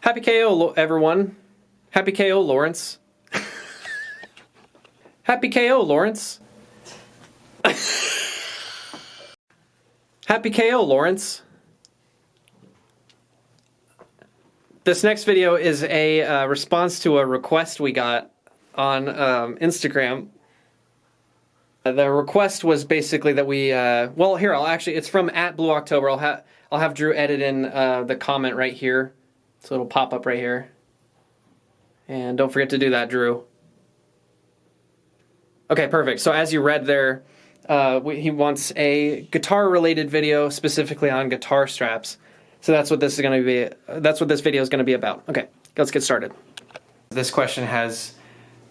Happy KO, everyone. Happy KO, Lawrence. Happy KO, Lawrence. Happy KO, Lawrence. This next video is a response to a request we got on Instagram. The request was basically that we, well, here, it's from @BlueOctober. I'll have Drew edit in the comment right here, so it'll pop up right here. And don't forget to do that, Drew. Okay, perfect. So as you read there, he wants a guitar-related video, specifically on guitar straps. So that's what this is going to be. That's what this video is going to be about. Okay, let's get started. This question has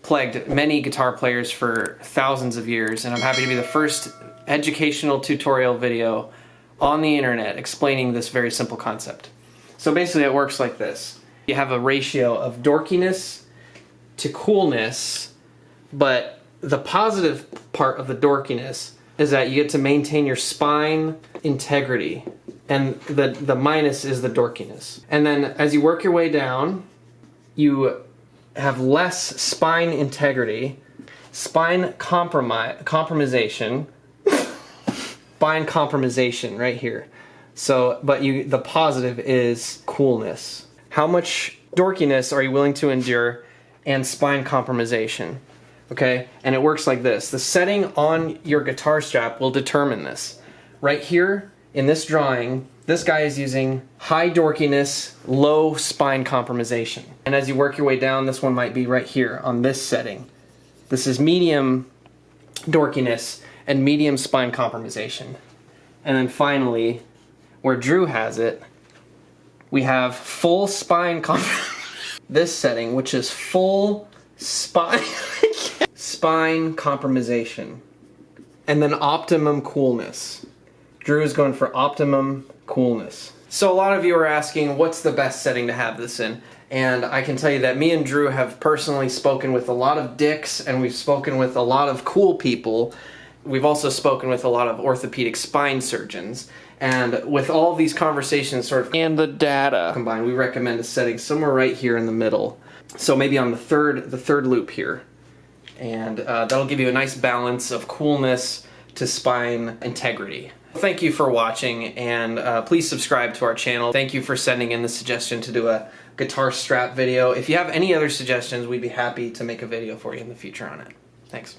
plagued many guitar players for thousands of years, and I'm happy to be the first educational tutorial video on the internet explaining this very simple concept. So basically it works like this. You have a ratio of dorkiness to coolness, but the positive part of the dorkiness is that you get to maintain your spine integrity, and the minus is the dorkiness. And then as you work your way down, you have less spine integrity, spine compromisation, spine compromisation right here. So, but the positive is coolness. How much dorkiness are you willing to endure, and spine compromisation? Okay, and it works like this. The setting on your guitar strap will determine this. Right here in this drawing, this guy is using high dorkiness, low spine compromisation. And as you work your way down, this one might be right here on this setting. This is medium dorkiness and medium spine compromisation. And then finally, where Drew has it, we have full spine this setting, which is full spine spine compromisation. And then optimum coolness. Drew is going for optimum coolness. So a lot of you are asking, what's the best setting to have this in? And I can tell you that me and Drew have personally spoken with a lot of dicks, and we've spoken with a lot of cool people. We've also spoken with a lot of orthopedic spine surgeons. And with all of these conversations sort of and the data combined, we recommend a setting somewhere right here in the middle. So maybe on the third loop here. And that'll give you a nice balance of coolness to spine integrity. Thank you for watching, and please subscribe to our channel. Thank you for sending in the suggestion to do a guitar strap video. If you have any other suggestions, we'd be happy to make a video for you in the future on it. Thanks.